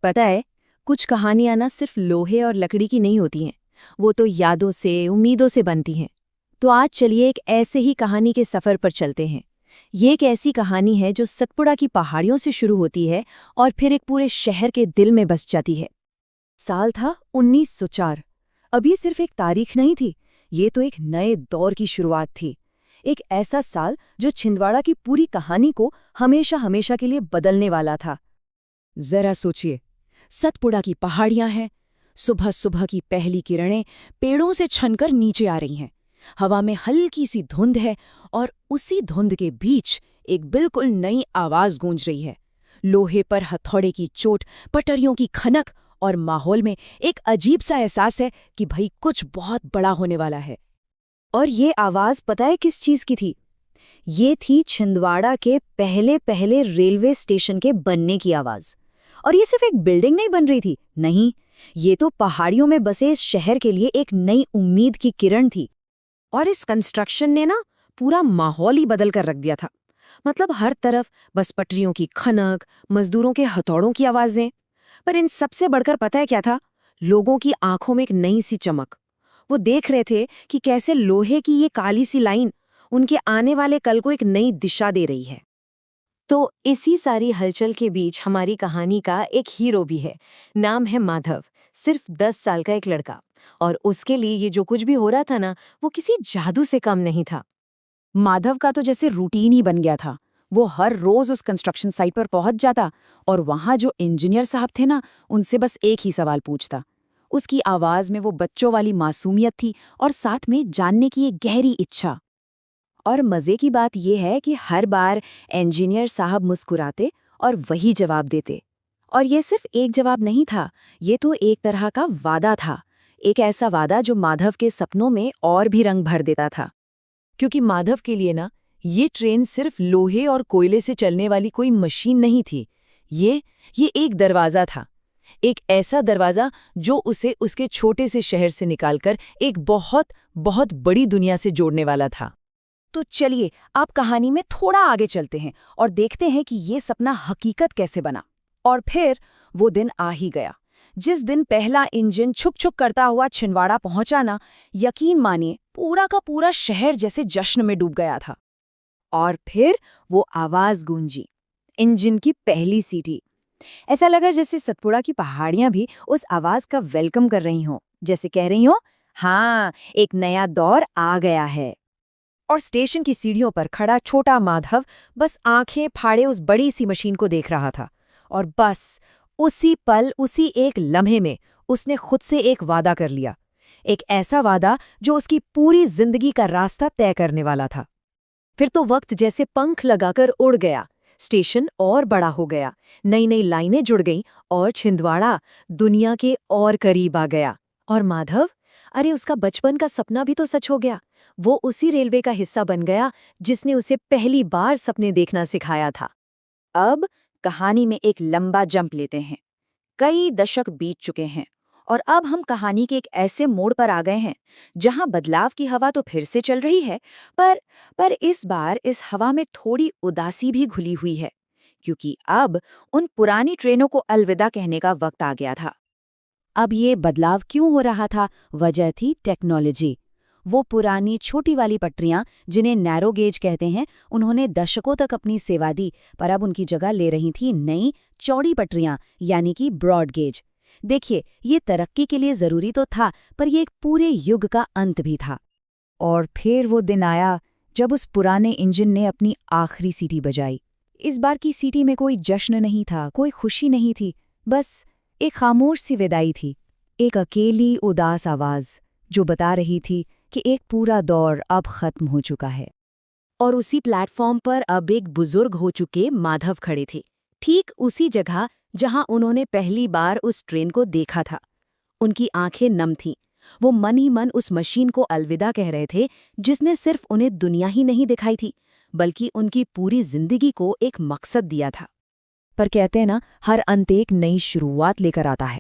पता है, कुछ कहानियां ना सिर्फ लोहे और लकड़ी की नहीं होती हैं, वो तो यादों से, उम्मीदों से बनती हैं। तो आज चलिए एक ऐसे ही कहानी के सफ़र पर चलते हैं। ये एक ऐसी कहानी है जो सतपुड़ा की पहाड़ियों से शुरू होती है और फिर एक पूरे शहर के दिल में बस जाती है। साल था 1904। अब ये सिर्फ एक तारीख नहीं थी, ये तो एक नए दौर की शुरुआत थी। एक ऐसा साल जो छिंदवाड़ा की पूरी कहानी को हमेशा हमेशा के लिए बदलने वाला था। जरा सोचिए, सतपुड़ा की पहाड़ियां हैं, सुबह सुबह की पहली किरणें पेड़ों से छनकर नीचे आ रही हैं, हवा में हल्की सी धुंध है और उसी धुंध के बीच एक बिल्कुल नई आवाज गूंज रही है। लोहे पर हथौड़े की चोट, पटरियों की खनक और माहौल में एक अजीब सा एहसास है कि भाई कुछ बहुत बड़ा होने वाला है। और ये आवाज पता है किस चीज की थी? ये थी छिंदवाड़ा के पहले पहले रेलवे स्टेशन के बनने की आवाज। और ये सिर्फ एक बिल्डिंग नहीं बन रही थी, नहीं, ये तो पहाड़ियों में बसे इस शहर के लिए एक नई उम्मीद की किरण थी। और इस कंस्ट्रक्शन ने ना पूरा माहौल ही बदल कर रख दिया था। मतलब हर तरफ बस पटरियों की खनक, मजदूरों के हथौड़ों की आवाजें। पर इन सबसे बढ़कर पता है क्या था? लोगों की आंखों में एक नई सी चमक। वो देख रहे थे कि कैसे लोहे की ये काली सी लाइन उनके आने वाले कल को एक नई दिशा दे रही है। तो इसी सारी हलचल के बीच हमारी कहानी का एक हीरो भी है। नाम है माधव, सिर्फ 10 साल का एक लड़का। और उसके लिए ये जो कुछ भी हो रहा था ना, वो किसी जादू से कम नहीं था। माधव का तो जैसे रूटीन ही बन गया था। वो हर रोज उस कंस्ट्रक्शन साइट पर पहुंच जाता और वहां जो इंजीनियर साहब थे ना, उनसे बस एक ही सवाल पूछता। उसकी आवाज में वो बच्चों वाली मासूमियत थी और साथ में जानने की एक गहरी इच्छा। और मजे की बात यह है कि हर बार इंजीनियर साहब मुस्कुराते और वही जवाब देते। और ये सिर्फ एक जवाब नहीं था, ये तो एक तरह का वादा था। एक ऐसा वादा जो माधव के सपनों में और भी रंग भर देता था। क्योंकि माधव के लिए ना, ये ट्रेन सिर्फ लोहे और कोयले से चलने वाली कोई मशीन नहीं थी। ये एक दरवाज़ा था। एक ऐसा दरवाज़ा जो उसे उसके छोटे से शहर से निकालकर एक बहुत बहुत बड़ी दुनिया से जोड़ने वाला था। तो चलिए, आप कहानी में थोड़ा आगे चलते हैं और देखते हैं कि ये सपना हकीकत कैसे बना। और फिर वो दिन आ ही गया, जिस दिन पहला इंजन छुक छुक करता हुआ छिंदवाड़ा पहुंचा ना, यकीन मानिए पूरा का पूरा शहर जैसे जश्न में डूब गया था। और फिर वो आवाज गूंजी, इंजन की पहली सीटी। ऐसा लगा जैसे सतपुड़ा की पहाड़ियां भी उस आवाज का वेलकम कर रही हों, जैसे कह रही हों, हाँ, एक नया दौर आ गया है। और स्टेशन की सीढ़ियों पर खड़ा छोटा माधव बस आंखें फाड़े उस बड़ी सी मशीन को देख रहा था। और बस उसी पल, उसी एक लम्हे में उसने खुद से एक वादा कर लिया। एक ऐसा वादा जो उसकी पूरी जिंदगी का रास्ता तय करने वाला था। फिर तो वक्त जैसे पंख लगाकर उड़ गया। स्टेशन और बड़ा हो गया, नई नई लाइनें जुड़ गईं और छिंदवाड़ा दुनिया के और करीब आ गया। और माधव, अरे उसका बचपन का सपना भी तो सच हो गया। वो उसी रेलवे का हिस्सा बन गया जिसने उसे पहली बार सपने देखना सिखाया था। अब कहानी में एक लंबा जंप लेते हैं। कई दशक बीत चुके हैं और अब हम कहानी के एक ऐसे मोड़ पर आ गए हैं जहां बदलाव की हवा तो फिर से चल रही है, पर इस बार इस हवा में थोड़ी उदासी भी घुली हुई है, क्योंकि अब उन पुरानी ट्रेनों को अलविदा कहने का वक्त आ गया था। अब ये बदलाव क्यों हो रहा था? वजह थी टेक्नोलॉजी। वो पुरानी छोटी वाली पटरियां जिन्हें नैरो गेज कहते हैं, उन्होंने दशकों तक अपनी सेवा दी, पर अब उनकी जगह ले रही थी नई चौड़ी पटरियां, यानी कि ब्रॉड गेज। देखिए, ये तरक्की के लिए जरूरी तो था, पर ये एक पूरे युग का अंत भी था। और फिर वो दिन आया जब उस पुराने इंजन ने अपनी आखिरी सीटी बजाई। इस बार की सीटी में कोई जश्न नहीं था, कोई खुशी नहीं थी, बस एक खामोश सी विदाई थी। एक अकेली उदास आवाज जो बता रही थी कि एक पूरा दौर अब खत्म हो चुका है। और उसी प्लेटफॉर्म पर अब एक बुजुर्ग हो चुके माधव खड़े थे, ठीक उसी जगह जहां उन्होंने पहली बार उस ट्रेन को देखा था। उनकी आंखें नम थीं। वो मन ही मन उस मशीन को अलविदा कह रहे थे जिसने सिर्फ उन्हें दुनिया ही नहीं दिखाई थी, बल्कि उनकी पूरी जिंदगी को एक मकसद दिया था। पर कहते हैं ना, हर अंत एक नई शुरुआत लेकर आता है।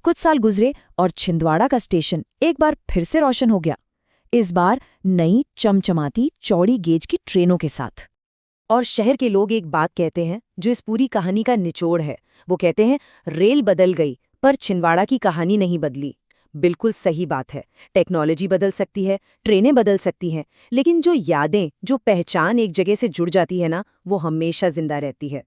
कुछ साल गुजरे और छिंदवाड़ा का स्टेशन एक बार फिर से रोशन हो गया, इस बार नई चमचमाती चौड़ी गेज की ट्रेनों के साथ। और शहर के लोग एक बात कहते हैं जो इस पूरी कहानी का निचोड़ है। वो कहते हैं रेल बदल गई पर छिंदवाड़ा की कहानी नहीं बदली। बिल्कुल सही बात है। टेक्नोलॉजी बदल सकती है, ट्रेनें बदल सकती हैं, लेकिन जो यादें, जो पहचान एक जगह से जुड़ जाती है ना, वो हमेशा जिंदा रहती है।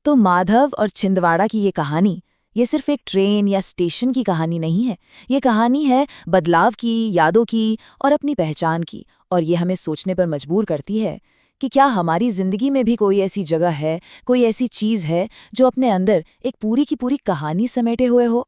तो माधव और छिंदवाड़ा की ये कहानी, ये सिर्फ एक ट्रेन या स्टेशन की कहानी नहीं है। ये कहानी है बदलाव की, यादों की और अपनी पहचान की। और ये हमें सोचने पर मजबूर करती है कि क्या हमारी जिंदगी में भी कोई ऐसी जगह है, कोई ऐसी चीज़ है जो अपने अंदर एक पूरी की पूरी कहानी समेटे हुए हो।